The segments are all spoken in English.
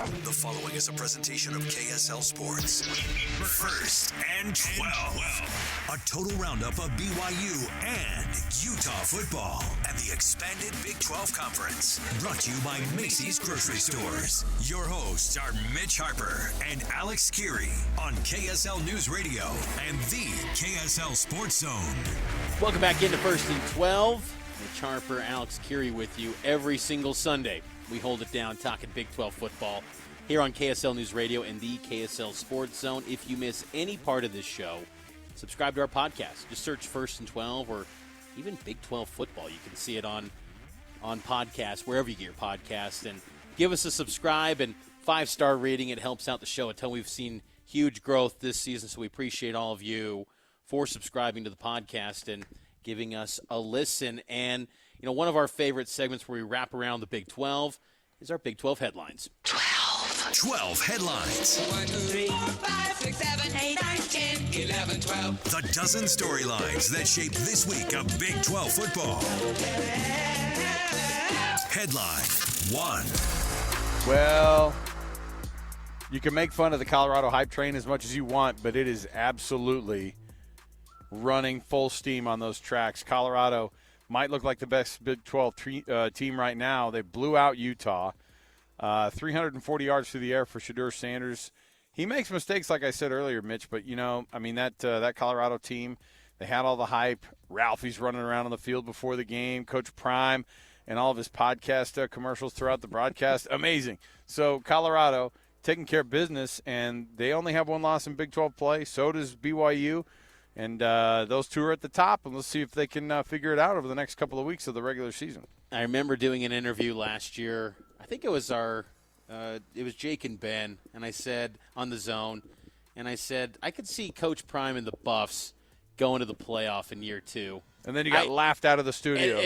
The following is a presentation of KSL Sports. First and 12. A total roundup of BYU and Utah football and the expanded Big 12 Conference. Brought to you by Macy's Grocery Stores. Your hosts are Mitch Harper and Alex Kirry on KSL News Radio and the KSL Sports Zone. Welcome back into First and 12. Mitch Harper, Alex Kirry with you every single Sunday. We hold it down talking Big 12 football here on KSL News Radio and the KSL Sports Zone. If you miss any part of this show, subscribe to our podcast. Just search First and 12 or even Big 12 football. You can see it on podcasts, wherever you get your podcast. And give us a subscribe and 5-star rating. It helps out the show a ton. We've seen huge growth this season, so we appreciate all of you for subscribing to the podcast and giving us a listen. And, you know, one of our favorite segments where we wrap around the Big 12 is our Big 12 headlines. 12 headlines. 1, 2, 3, 4, 5, 6, 7, 8, 9, 10, 11, 12. The dozen storylines that shape this week of Big 12 football. Headline 1. Well, you can make fun of the Colorado hype train as much as you want, but it is absolutely running full steam on those tracks. Colorado might look like the best Big 12 team right now. They blew out Utah. 340 yards through the air for Shedeur Sanders. He makes mistakes, like I said earlier, Mitch, but, you know, I mean, that Colorado team, they had all the hype. Ralphie's running around on the field before the game. Coach Prime and all of his podcast commercials throughout the broadcast. Amazing. So Colorado taking care of business, and they only have one loss in Big 12 play. So does BYU. And those two are at the top, and let's see if they can figure it out over the next couple of weeks of the regular season. I remember doing an interview last year. I think it was it was Jake and Ben, and I said on the Zone, and I said I could see Coach Prime and the Buffs going to the playoff in year 2. And then you got laughed out of the studio.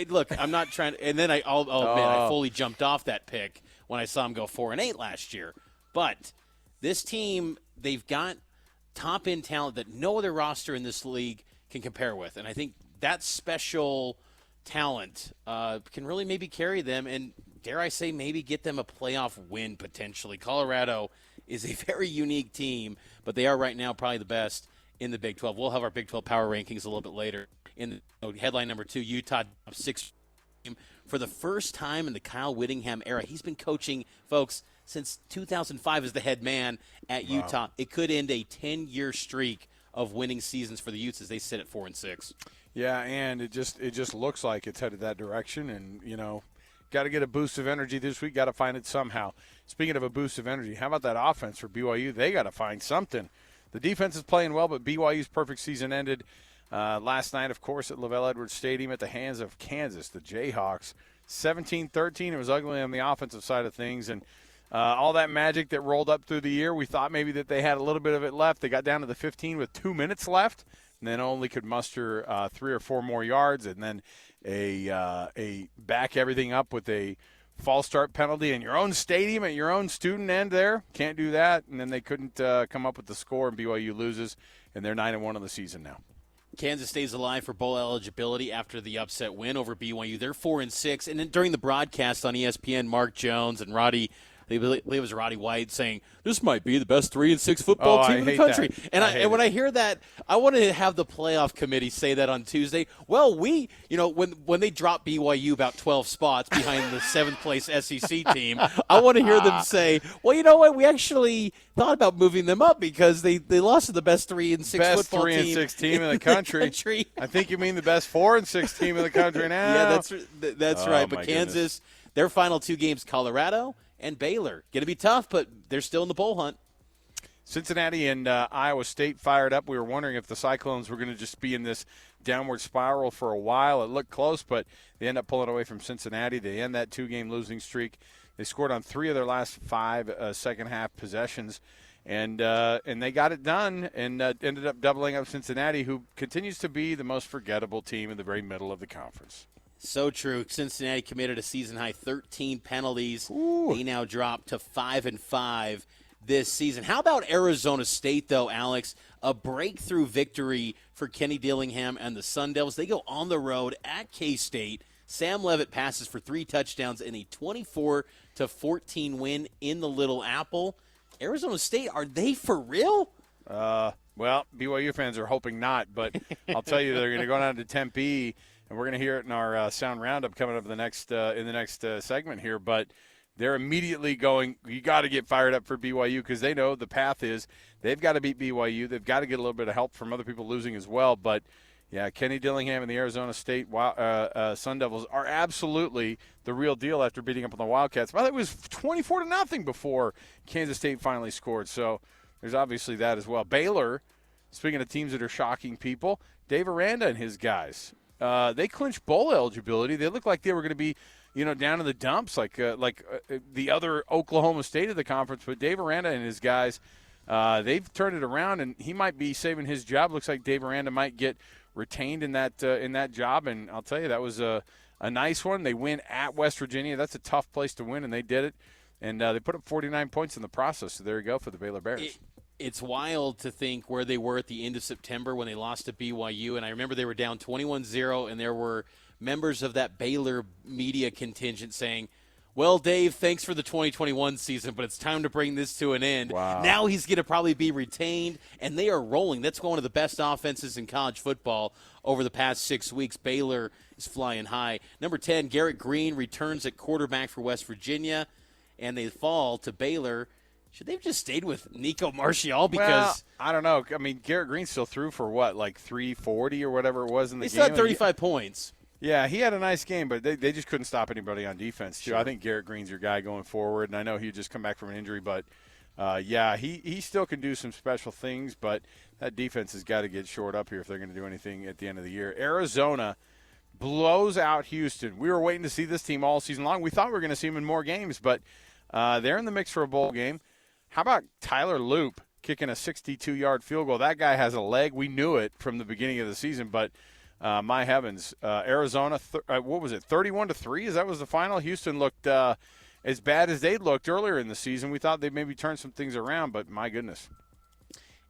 Look, I'm not trying to – and then I'll admit I fully jumped off that pick when I saw him go 4-8 last year. But this team, they've got top-end talent that no other roster in this league can compare with. And I think that special talent can really maybe carry them and, dare I say, maybe get them a playoff win potentially. Colorado is a very unique team, but they are right now probably the best in the Big 12. We'll have our Big 12 power rankings a little bit later. In headline number 2, Utah up 6 for the first time in the Kyle Whittingham era. He's been coaching, folks, since 2005 as the head man at Utah. It could end a 10-year streak of winning seasons for the Utes as they sit at 4-6. Yeah, and it just looks like it's headed that direction. And, you know, got to get a boost of energy this week. Got to find it somehow. Speaking of a boost of energy, how about that offense for BYU? They got to find something. The defense is playing well, but BYU's perfect season ended last night, of course, at LaVell Edwards Stadium at the hands of Kansas, the Jayhawks. 17-13. It was ugly on the offensive side of things. And all that magic that rolled up through the year, we thought maybe that they had a little bit of it left. They got down to the 15 with 2 minutes left, and then only could muster 3 or 4 more yards, and then a back everything up with a false start penalty in your own stadium at your own student end there. Can't do that. And then they couldn't come up with the score, and BYU loses, and they're 9-1 on the season now. Kansas stays alive for bowl eligibility after the upset win over BYU. They're 4-6. And then during the broadcast on ESPN, Mark Jones and Roddy, I believe it was Roddy White, saying, this might be the best 3-6 football team in the country. That. And when I hear that, I want to have the playoff committee say that on Tuesday. Well, when they drop BYU about 12 spots behind the 7th-place SEC team, I want to hear them say, well, you know what, we actually thought about moving them up because they lost to the best 3-6 football team. Best 3-6 team in the country. I think you mean the best 4-6 team in the country now. Yeah, that's right. But Kansas, their final 2 games, Colorado and Baylor. Going to be tough, but they're still in the bowl hunt. Cincinnati and Iowa State fired up. We were wondering if the Cyclones were going to just be in this downward spiral for a while. It looked close, but they end up pulling away from Cincinnati. They end that 2-game losing streak. They scored on 3 of their last 5 second-half possessions, and they got it done and ended up doubling up Cincinnati, who continues to be the most forgettable team in the very middle of the conference. So true. Cincinnati committed a season-high 13 penalties. Ooh. They now drop to 5-5 this season. How about Arizona State, though, Alex? A breakthrough victory for Kenny Dillingham and the Sun Devils. They go on the road at K-State. Sam Levitt passes for 3 touchdowns in a 14 win in the Little Apple. Arizona State, are they for real? Well, BYU fans are hoping not, but I'll tell you they're going to go down to Tempe, and we're going to hear it in our Sound Roundup coming up in the next segment here. But they're immediately going, you got to get fired up for BYU because they know the path is they've got to beat BYU. They've got to get a little bit of help from other people losing as well. But, yeah, Kenny Dillingham and the Arizona State Sun Devils are absolutely the real deal after beating up on the Wildcats. Well, it was 24-0 before Kansas State finally scored. So there's obviously that as well. Baylor, speaking of teams that are shocking people, Dave Aranda and his guys, they clinched bowl eligibility. They looked like they were going to be, down in the dumps like the other Oklahoma State of the conference. But Dave Aranda and his guys, they've turned it around, and he might be saving his job. Looks like Dave Aranda might get retained in that job, and I'll tell you, that was a nice one. They win at West Virginia. That's a tough place to win, and they did it. And they put up 49 points in the process. So there you go for the Baylor Bears. It's wild to think where they were at the end of September when they lost to BYU. And I remember they were down 21-0, and there were members of that Baylor media contingent saying, well, Dave, thanks for the 2021 season, but it's time to bring this to an end. Wow. Now he's going to probably be retained, and they are rolling. That's one of the best offenses in college football over the past 6 weeks. Baylor is flying high. Number 10, Garrett Green returns at quarterback for West Virginia, and they fall to Baylor. Should they have just stayed with Nico Marchiol? Because I don't know. I mean, Garrett Green still threw for what, like 340 or whatever it was in the game? They still had 35 points. Yeah, he had a nice game, but they just couldn't stop anybody on defense, too. Sure. I think Garrett Green's your guy going forward, and I know he just come back from an injury, but, yeah, he still can do some special things, but that defense has got to get shored up here if they're going to do anything at the end of the year. Arizona blows out Houston. We were waiting to see this team all season long. We thought we were going to see them in more games, but they're in the mix for a bowl game. How about Tyler Loop kicking a 62-yard field goal? That guy has a leg. We knew it from the beginning of the season, but my heavens, Arizona, what was it, 31-3? That was the final. Houston looked as bad as they looked earlier in the season. We thought they'd maybe turn some things around, but my goodness.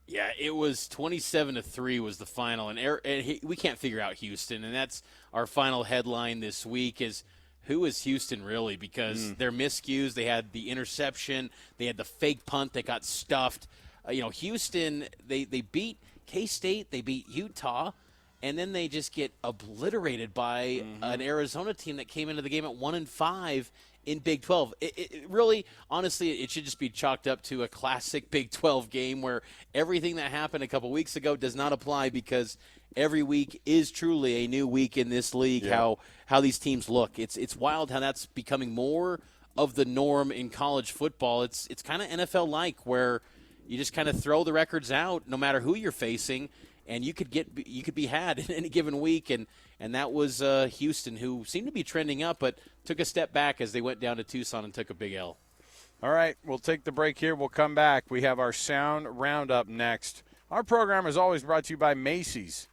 Yeah, it was 27-3 was the final, and we can't figure out Houston, and that's our final headline this week is who is Houston really? Because they're miscues. They had the interception. They had the fake punt that got stuffed. Houston, they beat K-State. They beat Utah. And then they just get obliterated by an Arizona team that came into the game at 1-5 in Big 12. It really, honestly, it should just be chalked up to a classic Big 12 game where everything that happened a couple weeks ago does not apply because every week is truly a new week in this league. Yeah. How these teams look, it's wild how that's becoming more of the norm in college football. It's kind of NFL-like where you just kind of throw the records out no matter who you're facing. And you could be had in any given week, and that was Houston, who seemed to be trending up, but took a step back as they went down to Tucson and took a big L. All right, we'll take the break here. We'll come back. We have our Sound Roundup next. Our program is always brought to you by Macy's.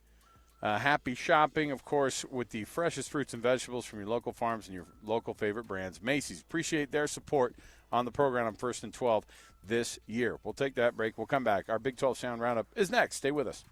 Happy shopping, of course, with the freshest fruits and vegetables from your local farms and your local favorite brands. Macy's, appreciate their support on the program on 1st and 12 this year. We'll take that break. We'll come back. Our Big 12 Sound Roundup is next. Stay with us.